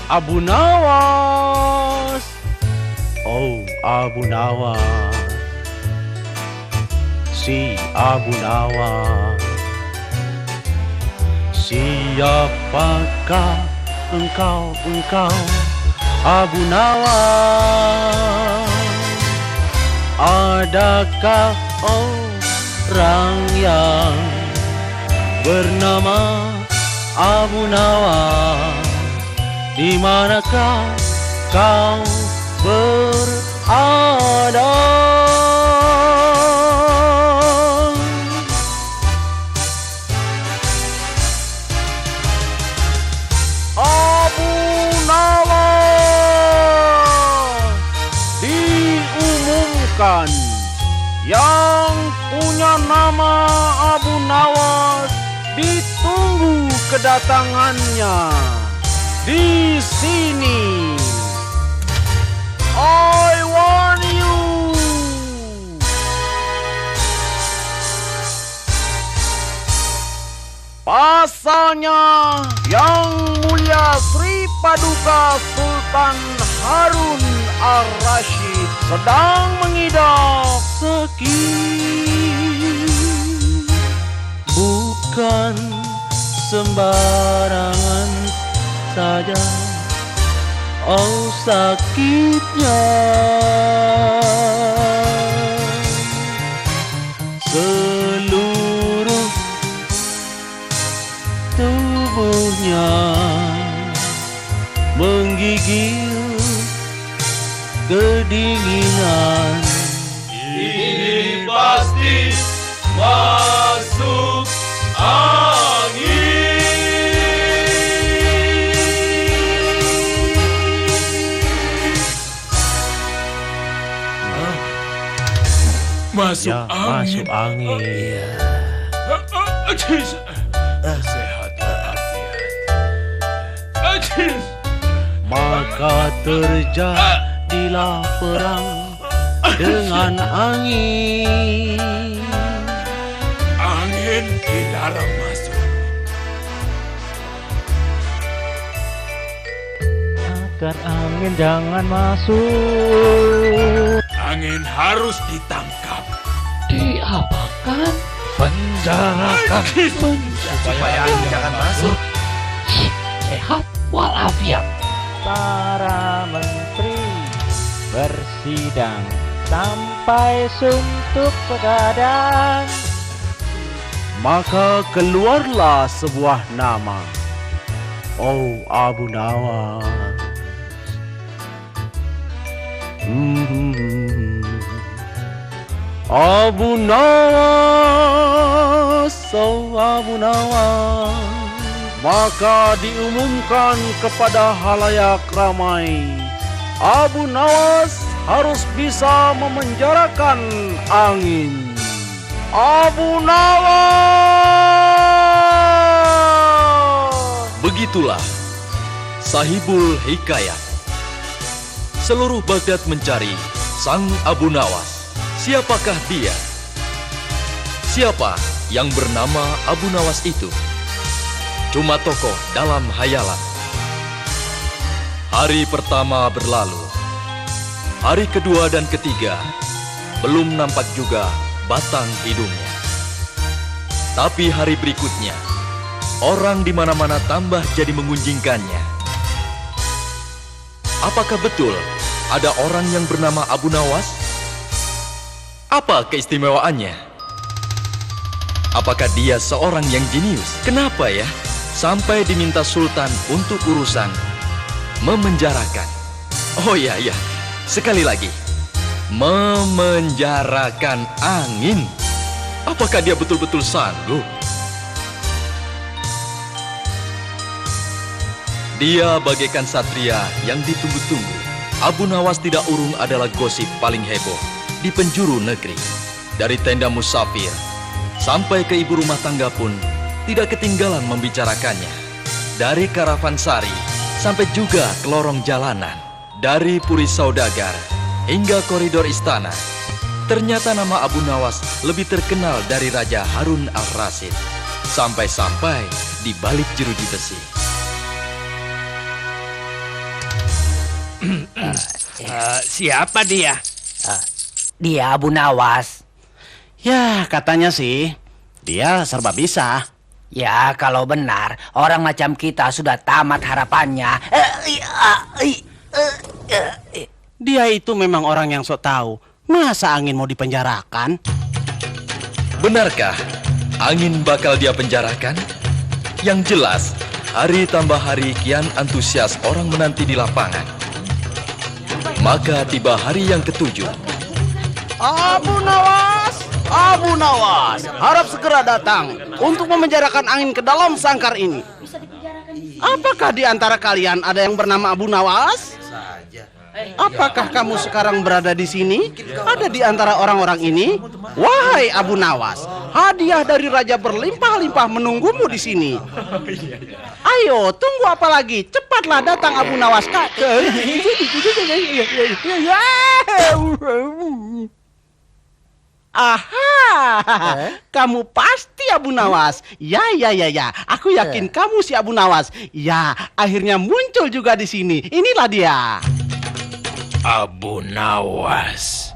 Abu Nawas. Oh, Abu Nawas. Si Abu Nawas. Siapakah engkau Abu Nawas? Adakah orang yang bernama Abu Nawas? Di manakah kau berada? Abu Nawas diumumkan, yang punya nama Abu Nawas ditunggu kedatangannya di sini. I want you. Pasalnya yang mulia Sri Paduka Sultan Harun Ar-Rasyid sedang mengidap sakit. Bukan sembarangan saja sakitnya, seluruh tubuhnya menggigil kedinginan. Ini pasti masuk angin. Masuk Ya, angin. masuk angin. Sehat walafiat. Maka terjadilah perang dengan angin. Angin dilarang masuk. Agar angin jangan masuk. Angin harus ditangkap. Diapakan? Penjarakan. Supaya angin jangan masuk. Sehat walafiat. Para menteri bersidang sampai suntuk begadang. Maka keluarlah sebuah nama. Oh, Abu Nawas. Abu Nawas, oh Abu Nawas. Maka diumumkan kepada halayak ramai, Abu Nawas harus bisa memenjarakan angin. Abu Nawas. Begitulah Sahibul Hikayat. Seluruh Baghdad mencari sang Abu Nawas. Siapakah dia? Siapa yang bernama Abu Nawas itu? Cuma tokoh dalam hayalan. Hari pertama berlalu. Hari kedua dan ketiga belum nampak juga batang hidungnya. Tapi hari berikutnya, orang di mana-mana tambah jadi mengunjingkannya. Apakah betul ada orang yang bernama Abu Nawas? Apa keistimewaannya? Apakah dia seorang yang jenius? Kenapa ya sampai diminta sultan untuk urusan memenjarakan? Oh ya, sekali lagi. Memenjarakan angin. Apakah dia betul-betul sanggup? Dia bagaikan satria yang ditunggu-tunggu. Abu Nawas tidak urung adalah gosip paling heboh di penjuru negeri. Dari tenda musafir sampai ke ibu rumah tangga pun tidak ketinggalan membicarakannya. Dari karavansari sampai juga ke lorong jalanan. Dari puri saudagar hingga koridor istana. Ternyata nama Abu Nawas lebih terkenal dari Raja Harun Al-Rasyid. Sampai-sampai di balik jeruji besi. Siapa dia? Dia Abu Nawas. Ya, katanya sih dia serba bisa. Ya, kalau benar, orang macam kita sudah tamat harapannya. Dia itu memang orang yang sok tahu. Masa angin mau dipenjarakan? Benarkah angin bakal dia penjarakan? Yang jelas, hari tambah hari kian antusias orang menanti di lapangan. Maka tiba hari yang ketujuh. Abu Nawas, harap segera datang untuk memenjarakan angin ke dalam sangkar ini. Apakah di antara kalian ada yang bernama Abu Nawas? Apakah kamu sekarang berada di sini? Ada di antara orang-orang ini? Wahai Abu Nawas, hadiah dari raja berlimpah-limpah menunggumu di sini. Ayo, tunggu apa lagi? Cepatlah datang Abu Nawas, Kak. Aha, kamu pasti Abu Nawas. Ya, aku yakin kamu si Abu Nawas. Ya, akhirnya muncul juga di sini. Inilah dia. Abu Nawas.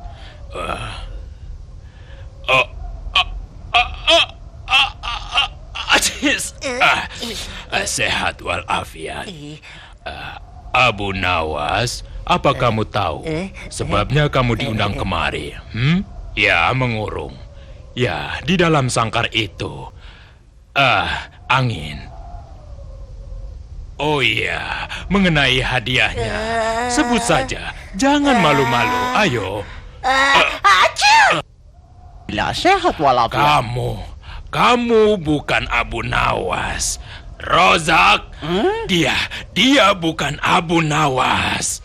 Sehat walafiat. Abu Nawas, apa kamu tahu sebabnya kamu diundang kemari? Ya, mengurung. Ya, di dalam sangkar itu. Angin. Oh iya, mengenai hadiahnya. Sebut saja, jangan malu-malu. Ayo. Bila sehat walafiat. Kamu bukan Abu Nawas. Rozak, dia bukan Abu Nawas.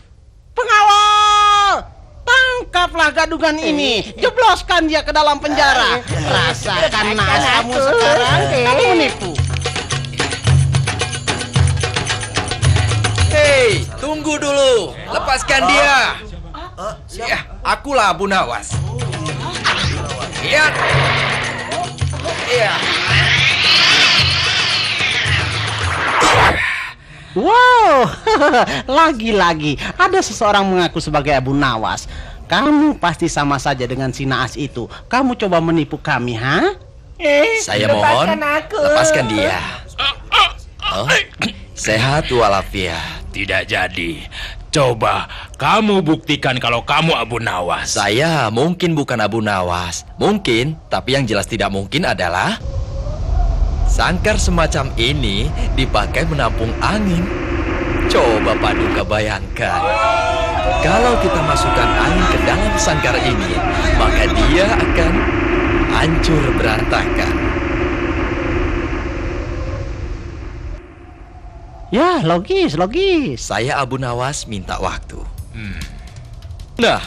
Pengawal, tangkaplah gadungan ini. Jebloskan dia ke dalam penjara. Rasakan nasamu sekarang. Kamu menipu. Hei, tunggu dulu. Lepaskan dia. Ya, akulah Abu Nawas. Lihat. Iya. Wow, lagi-lagi ada seseorang mengaku sebagai Abu Nawas. Kamu pasti sama saja dengan si naas itu. Kamu coba menipu kami, ha? Saya mohon, lepaskan dia. Oh, sehat walafiat. Tidak jadi. Coba kamu buktikan kalau kamu Abu Nawas. Saya mungkin bukan Abu Nawas. Mungkin, tapi yang jelas tidak mungkin adalah sangkar semacam ini dipakai menampung angin. Coba Paduka bayangkan, kalau kita masukkan angin ke dalam sangkar ini, maka dia akan hancur berantakan. Ya, logis. Saya Abu Nawas minta waktu. Nah,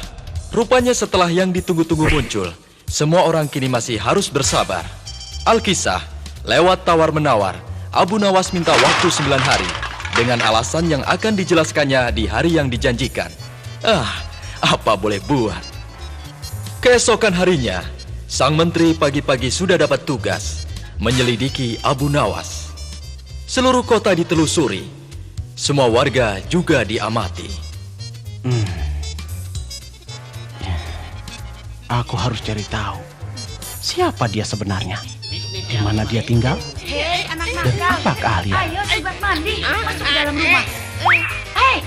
rupanya setelah yang ditunggu-tunggu muncul, semua orang kini masih harus bersabar. Alkisah, lewat tawar-menawar, Abu Nawas minta waktu 9 hari dengan alasan yang akan dijelaskannya di hari yang dijanjikan. Apa boleh buat. Keesokan harinya, sang menteri pagi-pagi sudah dapat tugas menyelidiki Abu Nawas. Seluruh kota ditelusuri, semua warga juga diamati. Aku harus cari tahu siapa dia sebenarnya, di mana dia tinggal, Hei, anak-anak, dan apa keahlian. ayo cepat mandi, masuk ke dalam rumah. Hei,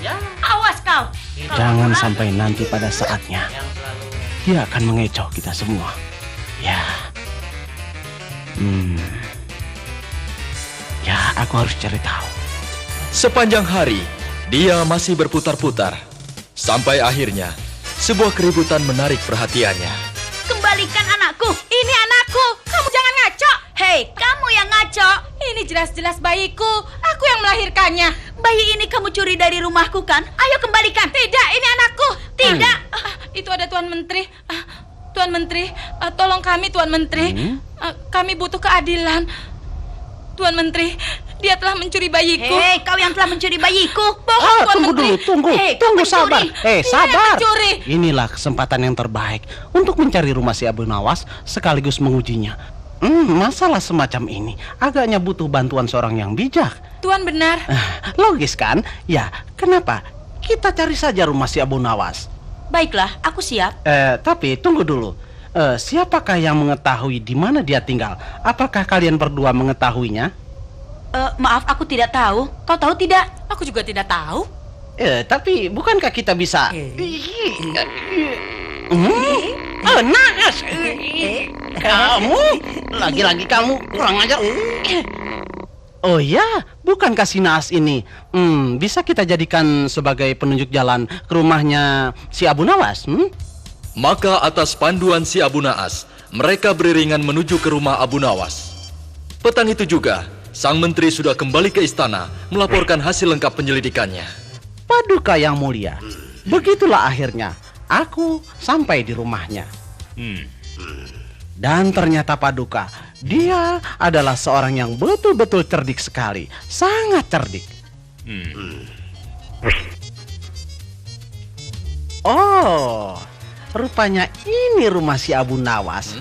awas kau. Jangan sampai nanti pada saatnya dia akan mengecoh kita semua. Ya. Ya, aku harus cari tahu. Sepanjang hari, dia masih berputar-putar. Sampai akhirnya, sebuah keributan menarik perhatiannya. Kembalikan anakku, ini anakku. Kamu jangan ngaco. Hei, kamu yang ngaco. Ini jelas-jelas bayiku. Aku yang melahirkannya. Bayi ini kamu curi dari rumahku kan? Ayo kembalikan. Tidak, ini anakku. Tidak. Itu ada Tuan Menteri. Tuan Menteri, tolong kami Tuan Menteri. Kami butuh keadilan. Tuan Menteri, dia telah mencuri bayiku. Hei, kau yang telah mencuri bayiku. Bohong, Tuan Tunggu Menteri. dulu, tunggu, sabar. Sabar. Mencuri. Inilah kesempatan yang terbaik untuk mencari rumah si Abu Nawas sekaligus mengujinya. Masalah semacam ini agaknya butuh bantuan seorang yang bijak. Tuan benar. Logis kan? Ya, kenapa? kita cari saja rumah si Abu Nawas. Baiklah, aku siap. Tapi tunggu dulu. Siapakah yang mengetahui di mana dia tinggal? Apakah kalian berdua mengetahuinya? Maaf, aku tidak tahu. Kau tahu tidak? Aku juga tidak tahu. Tapi bukankah kita bisa? Naas! Kamu? Lagi-lagi kamu kurang ajar. Oh ya, bukankah si Naas ini bisa kita jadikan sebagai penunjuk jalan ke rumahnya si Abu Nawas? Maka atas panduan si Abu Naas, mereka beriringan menuju ke rumah Abu Nawas. Petang itu juga, sang menteri sudah kembali ke istana melaporkan hasil lengkap penyelidikannya. Paduka yang mulia, begitulah akhirnya aku sampai di rumahnya. Dan ternyata Paduka, dia adalah seorang yang betul-betul cerdik sekali, sangat cerdik. Oh, rupanya ini rumah si Abu Nawas.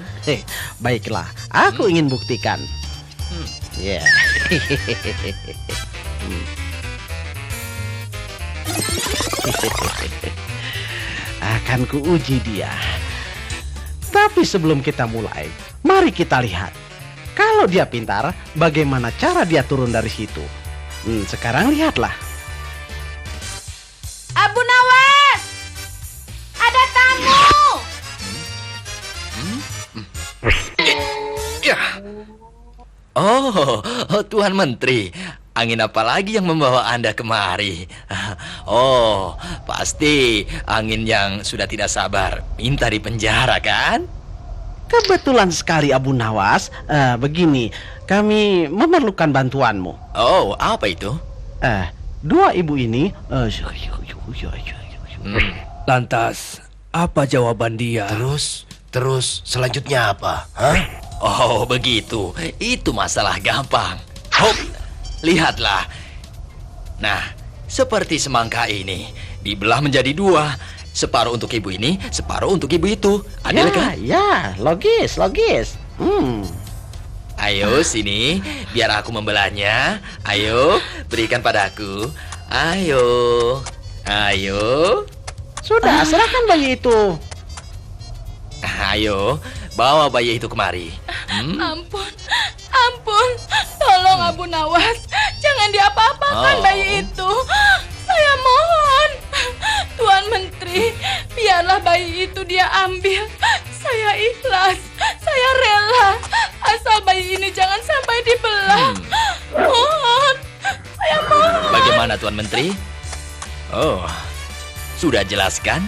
Baiklah, aku ingin buktikan. Ya. Akan kuuji dia. Tapi sebelum kita mulai, mari kita lihat. Kalau dia pintar, bagaimana cara dia turun dari situ? Sekarang lihatlah. Abu Nawas! Ada tamu! Ya. Oh, Tuan Menteri, angin apa lagi yang membawa Anda kemari? Oh, pasti angin yang sudah tidak sabar minta di penjara, kan? Kebetulan sekali Abu Nawas. Begini, kami memerlukan bantuanmu. Oh, apa itu? Dua ibu ini. Lantas, apa jawaban dia? Terus selanjutnya apa? Hah? Oh, begitu. Itu masalah gampang. Hop, lihatlah. Nah, seperti semangka ini dibelah menjadi dua. Separuh untuk ibu ini, separuh untuk ibu itu. Adil kan? Ya, logis. Ayo sini, biar aku membelahnya. Ayo, berikan padaku. Ayo. Sudah, serahkan bayi itu. Ayo, bawa bayi itu kemari. Ampun, tolong Abu Nawas, jangan diapa-apakan bayi itu. Saya mohon, Tuan Menteri, biarlah bayi itu dia ambil. Saya ikhlas, saya rela, asal bayi ini jangan sampai dibelah. Mohon, saya mohon. Bagaimana Tuan Menteri? Oh, sudah jelaskan?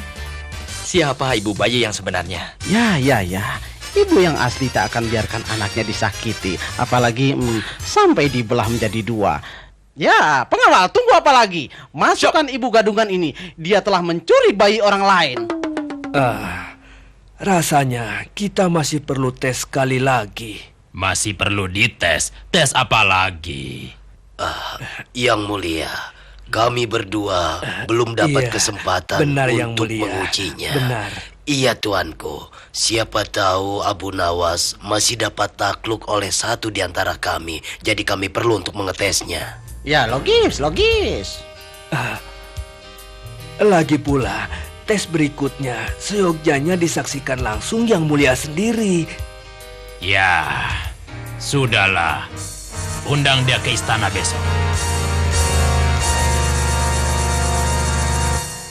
Siapa ibu bayi yang sebenarnya? Ya. Ibu yang asli tak akan biarkan anaknya disakiti, apalagi sampai dibelah menjadi dua. Ya, pengawal, tunggu apa lagi? Masukkan ibu gadungan ini. Dia telah mencuri bayi orang lain. Rasanya kita masih perlu tes sekali lagi. Masih perlu dites. Tes apa lagi? Yang mulia, kami berdua belum dapat kesempatan untuk mengujinya. Benar. Iya tuanku, siapa tahu Abu Nawas masih dapat takluk oleh satu di antara kami. Jadi kami perlu untuk mengetesnya. Ya, logis. Lagi pula, tes berikutnya seyogyanya disaksikan langsung Yang Mulia sendiri. Ya, sudahlah. Undang dia ke istana besok.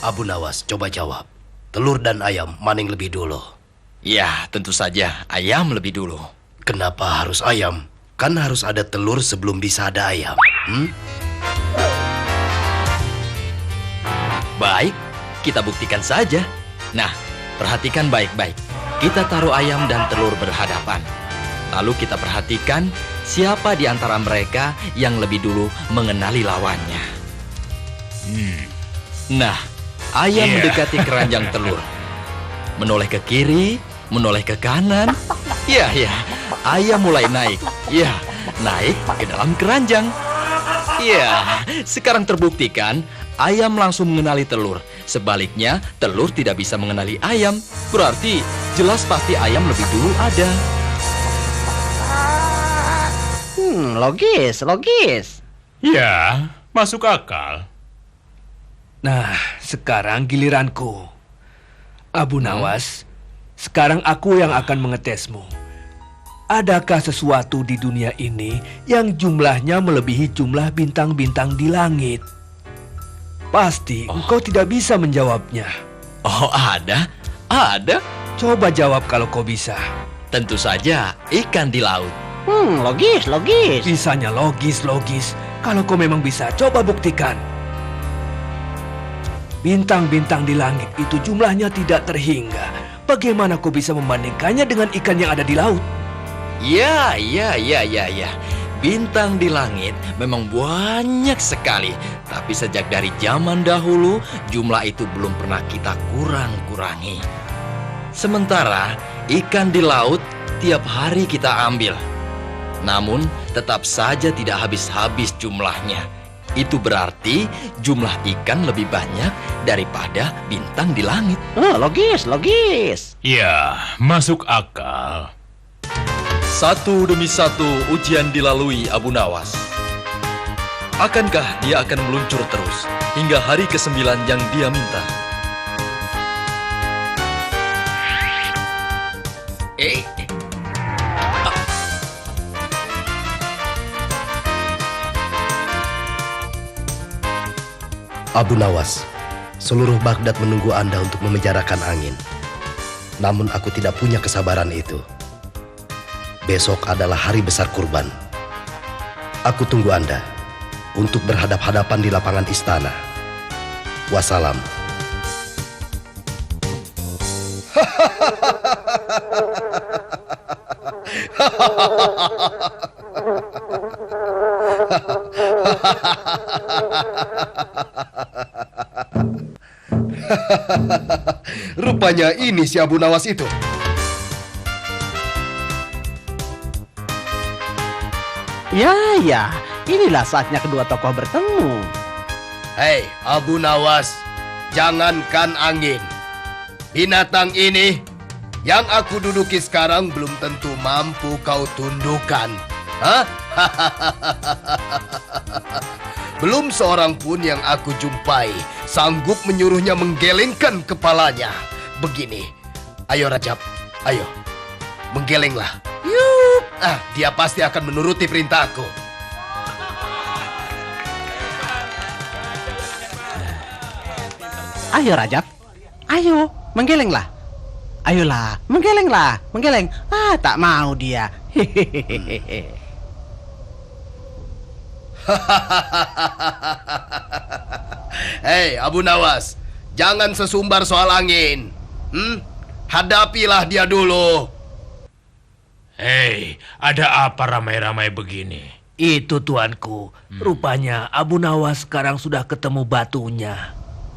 Abu Nawas, coba jawab. Telur dan ayam, mana yang lebih dulu? Ya, tentu saja ayam lebih dulu. Kenapa harus ayam? Kan harus ada telur sebelum bisa ada ayam. Baik, kita buktikan saja. Nah, perhatikan baik-baik. Kita taruh ayam dan telur berhadapan. Lalu kita perhatikan siapa di antara mereka yang lebih dulu mengenali lawannya. Nah, ayam mendekati keranjang telur. Menoleh ke kiri, menoleh ke kanan. Ya, ayam mulai naik. Ya, naik ke dalam keranjang. Ya, sekarang terbuktikan ayam langsung mengenali telur. Sebaliknya, telur tidak bisa mengenali ayam. Berarti jelas pasti ayam lebih dulu ada. Logis. Ya, masuk akal. Nah, sekarang giliranku. Abu Nawas, sekarang aku yang akan mengetesmu. Adakah sesuatu di dunia ini yang jumlahnya melebihi jumlah bintang-bintang di langit? Pasti engkau tidak bisa menjawabnya. Oh, ada? Ada? Coba jawab kalau kau bisa. Tentu saja ikan di laut. Logis. Bisanya logis. Kalau kau memang bisa, coba buktikan. Bintang-bintang di langit itu jumlahnya tidak terhingga. Bagaimana kau bisa membandingkannya dengan ikan yang ada di laut? Ya. Bintang di langit memang banyak sekali. Tapi sejak dari zaman dahulu, jumlah itu belum pernah kita kurang-kurangi. Sementara ikan di laut tiap hari kita ambil. Namun tetap saja tidak habis-habis jumlahnya. Itu berarti jumlah ikan lebih banyak daripada bintang di langit. Logis. Ya, masuk akal. Satu demi satu ujian dilalui Abu Nawas. Akankah dia akan meluncur terus hingga hari ke-9 yang dia minta? Abu Nawas, seluruh Baghdad menunggu Anda untuk memenjarakan angin. Namun aku tidak punya kesabaran itu. Besok adalah hari besar kurban. Aku tunggu Anda untuk berhadap-hadapan di lapangan istana. Wassalam. Rupanya ini si Abu Nawas itu. Ya, inilah saatnya kedua tokoh bertemu. Hei, Abu Nawas, jangankan angin. Binatang ini yang aku duduki sekarang belum tentu mampu kau tundukkan. Hah? Belum seorang pun yang aku jumpai sanggup menyuruhnya menggelengkan kepalanya. Begini, ayo Rajab, ayo, menggelenglah. Yup, dia pasti akan menuruti perintahku. Ayo Rajab, ayo, menggelenglah. Ayolah, menggeleng. Tak mau dia. Hei, Abu Nawas, jangan sesumbar soal angin. Hadapilah dia dulu. Hei, ada apa ramai-ramai begini? Itu tuanku. Rupanya Abu Nawas sekarang sudah ketemu batunya.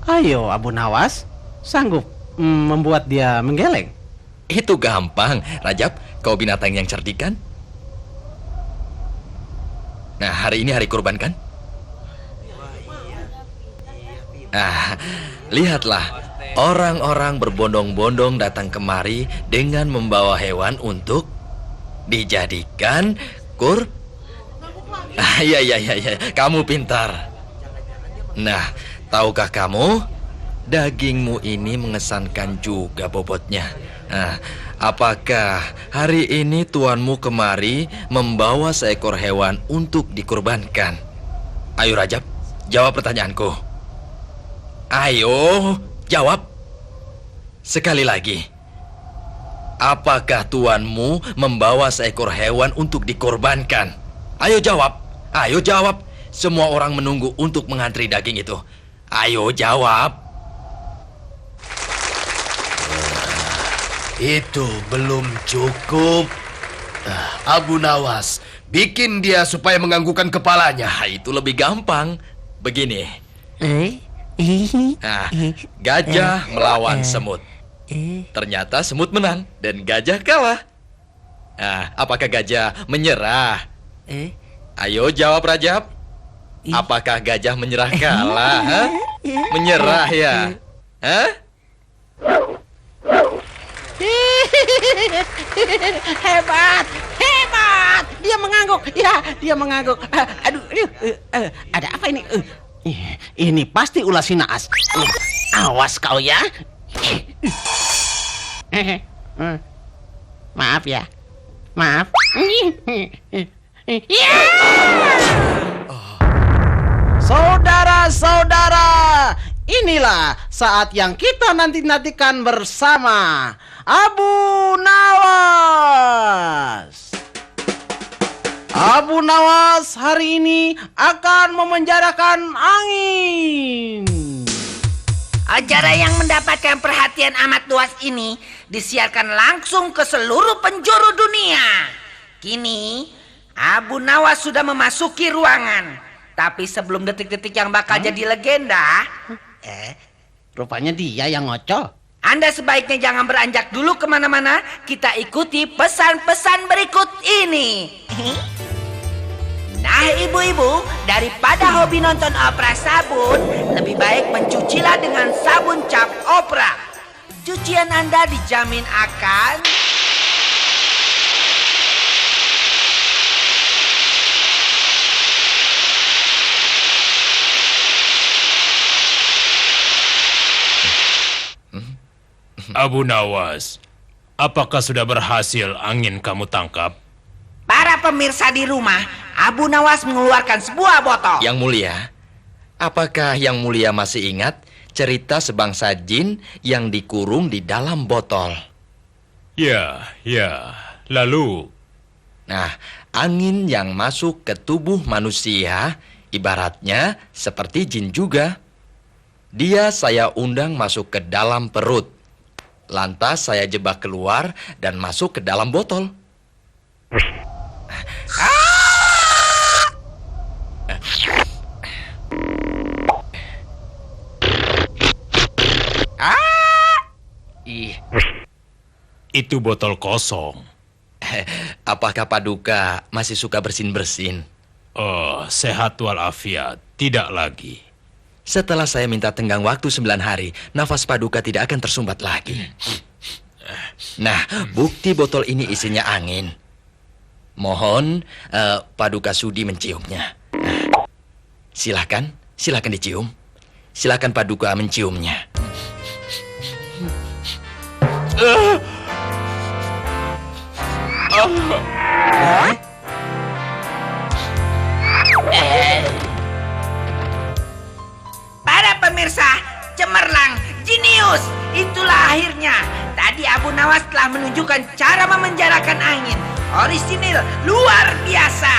Ayo Abu Nawas, sanggup membuat dia menggeleng? Itu gampang, Rajab. Kau binatang yang cerdik kan? Nah, hari ini hari kurban kan? Lihatlah, orang-orang berbondong-bondong datang kemari dengan membawa hewan untuk dijadikan Ya, kamu pintar. Nah, tahukah kamu, dagingmu ini mengesankan juga bobotnya. Nah, apakah hari ini tuanmu kemari membawa seekor hewan untuk dikurbankan? Ayo Rajab, jawab pertanyaanku. Ayo, jawab. Sekali lagi. Apakah tuanmu membawa seekor hewan untuk dikorbankan? Ayo jawab. Semua orang menunggu untuk mengantri daging itu. Ayo jawab. Itu belum cukup. Abu Nawas, bikin dia supaya menganggukkan kepalanya. Itu lebih gampang. Begini. Gajah melawan semut. Ternyata semut menang dan gajah kalah. Apakah gajah menyerah? Ayo jawab Rajab. Apakah gajah menyerah kalah? Menyerah ya? Hebat. Dia mengangguk. Ada apa ini? Ini pasti ulah si Naas. Awas kau ya. Maaf ya. Maaf. Saudara-saudara, inilah saat yang kita nanti-nantikan bersama Abu Nawas. Abu Nawas hari ini akan memenjarakan angin. Acara yang mendapatkan perhatian amat luas ini disiarkan langsung ke seluruh penjuru dunia. Kini, Abu Nawas sudah memasuki ruangan. Tapi sebelum detik-detik yang bakal jadi legenda, Rupanya dia yang ngocol. Anda sebaiknya jangan beranjak dulu kemana-mana. Kita ikuti pesan-pesan berikut ini. Nah ibu-ibu, daripada hobi nonton opera sabun, lebih baik mencucilah dengan sabun cap opera. Cucian Anda dijamin akan... Abu Nawas, apakah sudah berhasil angin kamu tangkap? Para pemirsa di rumah, Abu Nawas mengeluarkan sebuah botol. Yang mulia, apakah yang mulia masih ingat cerita sebangsa jin yang dikurung di dalam botol? Ya. Lalu? Nah, angin yang masuk ke tubuh manusia ibaratnya seperti jin juga. Dia saya undang masuk ke dalam perut. Lantas saya jebak keluar dan masuk ke dalam botol. Itu botol kosong. Apakah Paduka masih suka bersin-bersin? Oh, sehat walafiat. Tidak lagi. Setelah saya minta tenggang waktu 9 hari, nafas Paduka tidak akan tersumbat lagi. Nah, bukti botol ini isinya angin. Mohon Paduka sudi menciumnya. Silakan dicium. Silakan Paduka menciumnya. Para pemirsa, cemerlang, jenius. Itulah akhirnya. Tadi Abu Nawas telah menunjukkan cara memenjarakan angin. Orisinil, luar biasa.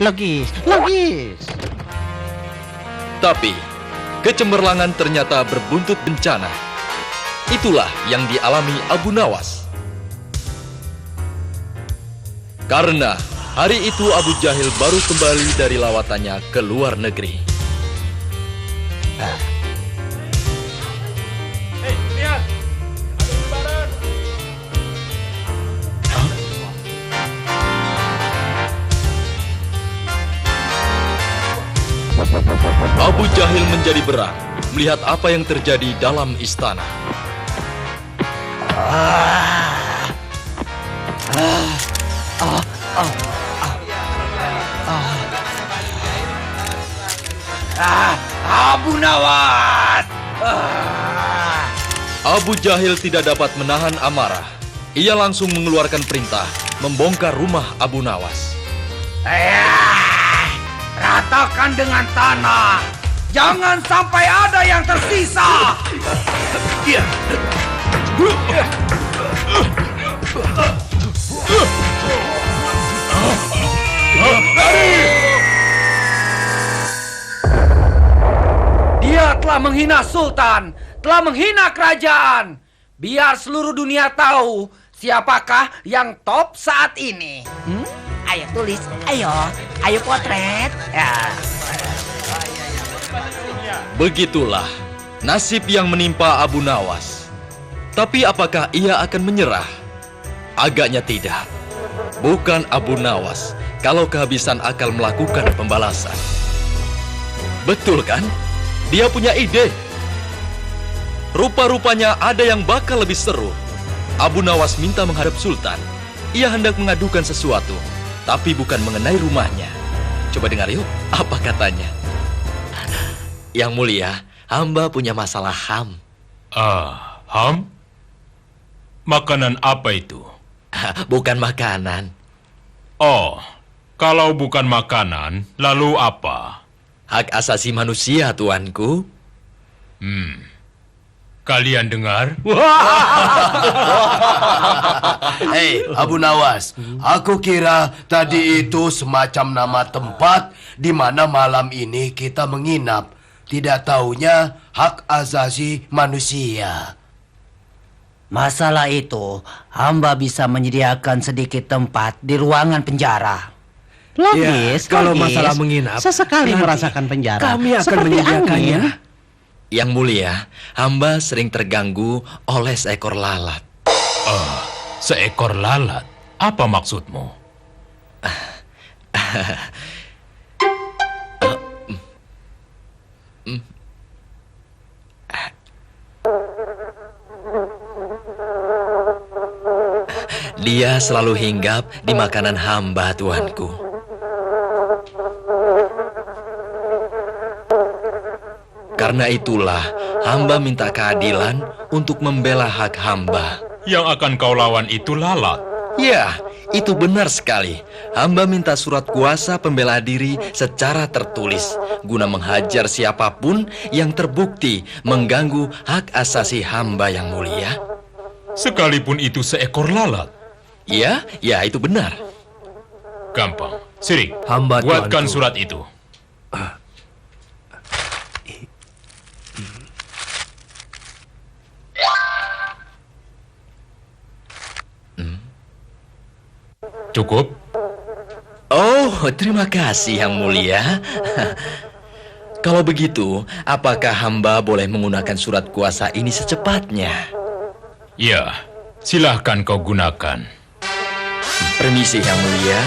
Logis. Tapi, kecemerlangan ternyata berbuntut bencana. Itulah yang dialami Abu Nawas. Karena hari itu Abu Jahil baru kembali dari lawatannya ke luar negeri. Lihat. Abu Jahil menjadi berang melihat apa yang terjadi dalam istana. Abu Nawas. Abu Jahil tidak dapat menahan amarah. Ia langsung mengeluarkan perintah membongkar rumah Abu Nawas. Ratakan dengan tanah. Jangan sampai ada yang tersisa. Dia telah menghina Sultan, telah menghina kerajaan. Biar seluruh dunia tahu siapakah yang top saat ini. Ayo tulis, ayo potret. Ya. Begitulah nasib yang menimpa Abu Nawas. Tapi apakah ia akan menyerah? Agaknya tidak. Bukan Abu Nawas kalau kehabisan akal melakukan pembalasan. Betul kan? Dia punya ide. Rupa-rupanya ada yang bakal lebih seru. Abu Nawas minta menghadap Sultan. Ia hendak mengadukan sesuatu, tapi bukan mengenai rumahnya. Coba dengar yuk, apa katanya? Yang mulia, hamba punya masalah ham. Ham? Makanan apa itu? Bukan makanan. Oh, kalau bukan makanan, lalu apa? Hak asasi manusia, tuanku. Kalian dengar? Hei, Abu Nawas, aku kira tadi itu semacam nama tempat di mana malam ini kita menginap. Tidak taunya hak asasi manusia. Masalah itu, hamba bisa menyediakan sedikit tempat di ruangan penjara. Logis, kalau logis. masalah menginap, Sesekali nanti merasakan penjara. kami akan Seperti menyediakannya. angin. Yang mulia, hamba sering terganggu oleh seekor lalat. Seekor lalat. Apa maksudmu? Dia selalu hinggap di makanan hamba, tuanku. Karena itulah, hamba minta keadilan untuk membela hak hamba. Yang akan kau lawan itu lalat. Ya, itu benar sekali. Hamba minta surat kuasa pembela diri secara tertulis guna menghajar siapapun yang terbukti mengganggu hak asasi hamba yang mulia. Sekalipun itu seekor lalat. Ya, itu benar. Gampang. Sirik, Hamba buatkan tuanku. surat itu. Cukup? Oh, terima kasih yang mulia. Kalau begitu, apakah hamba boleh menggunakan surat kuasa ini secepatnya? Ya, silahkan kau gunakan. Permisi yang mulia.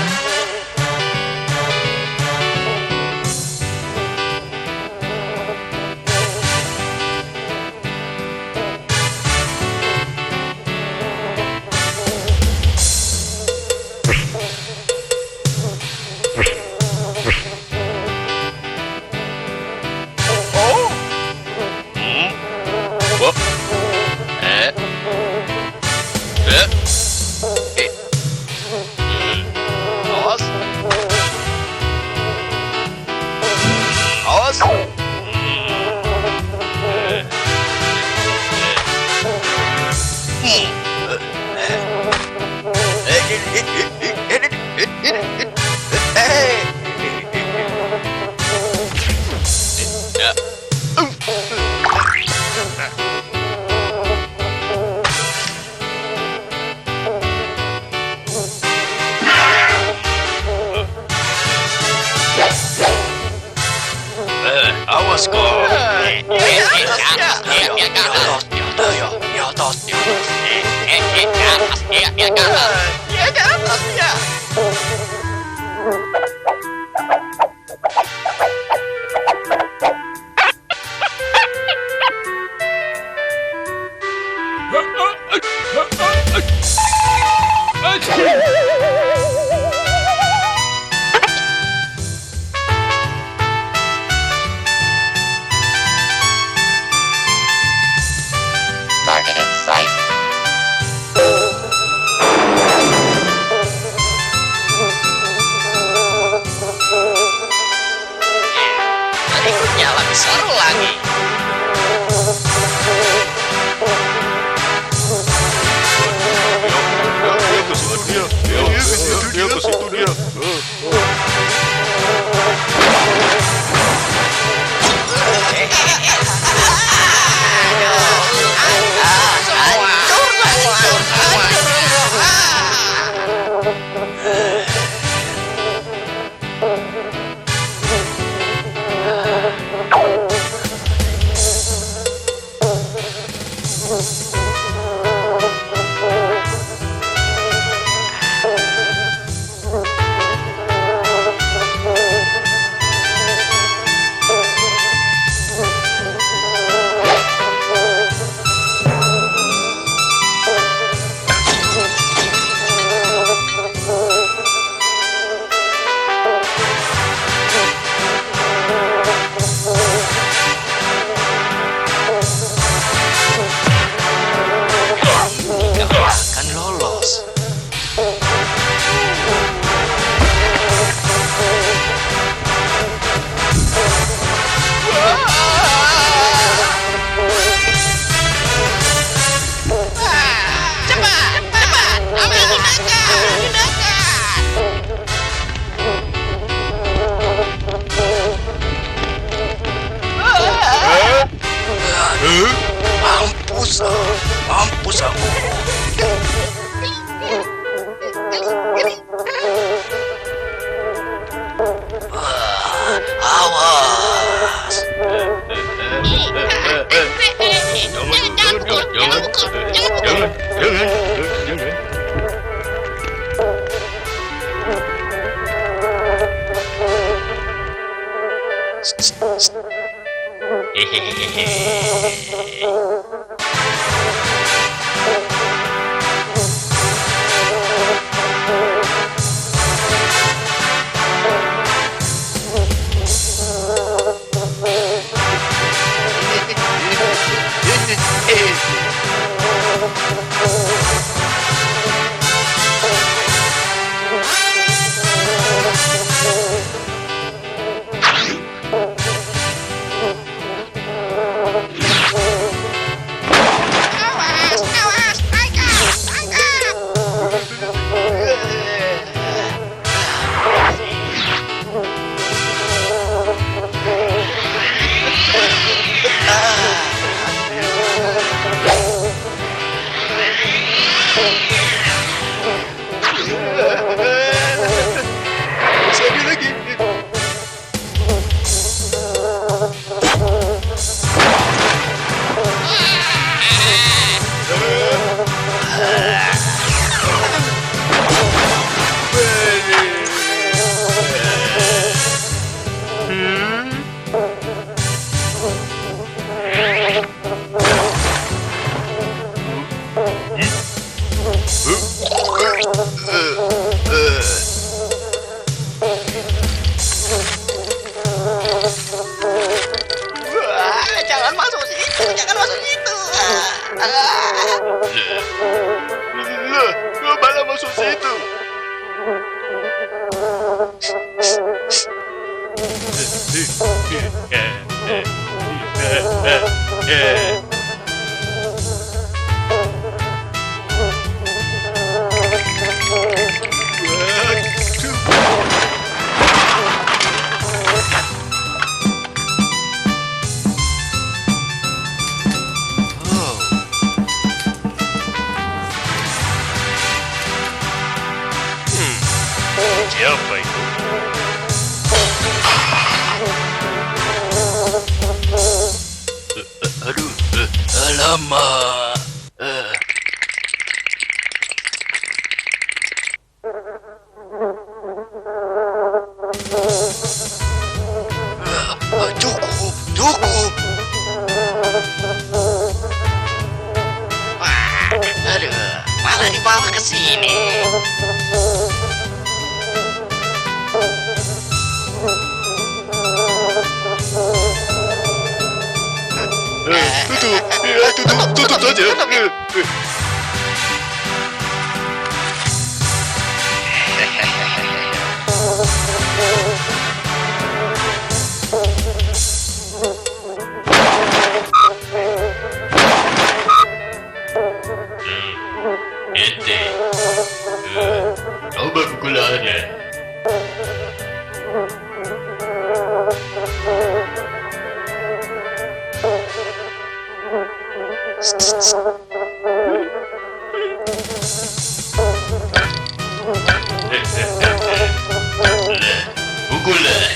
Awas kau. Target in sight. Berikutnya lebih seru lagi. Dia ke situ dia. Jangan masuk situ, jangan masuk situ. Loh, malah masuk situ. Siapa itu? Aduh, alamak. Cukup. Aduh, malah dibawa ke sini. Tutup saja. Ente. Coba pukulannya. Pukulan.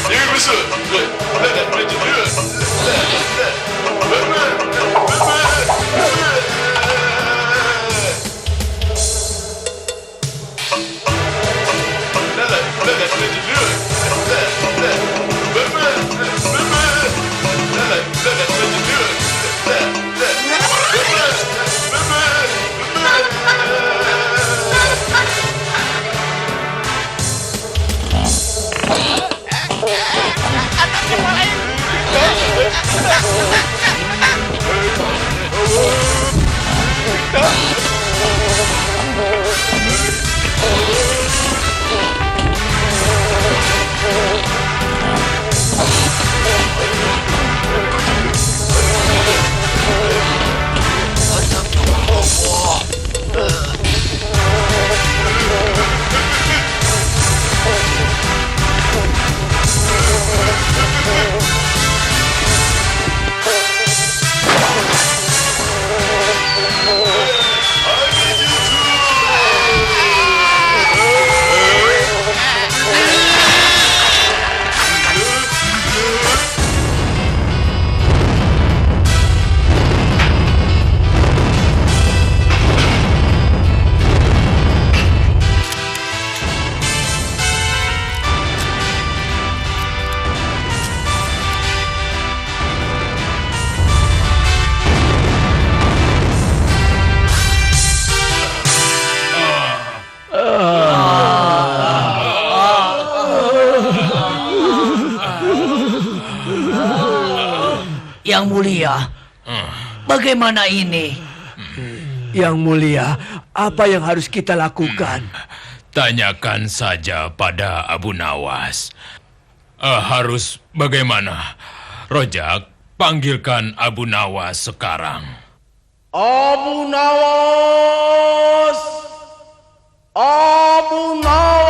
Jangan masuk. Yang mulia, bagaimana ini? Yang mulia, apa yang harus kita lakukan? Tanyakan saja pada Abu Nawas. Harus bagaimana? Rojak, panggilkan Abu Nawas sekarang. Abu Nawas! Abu Nawas!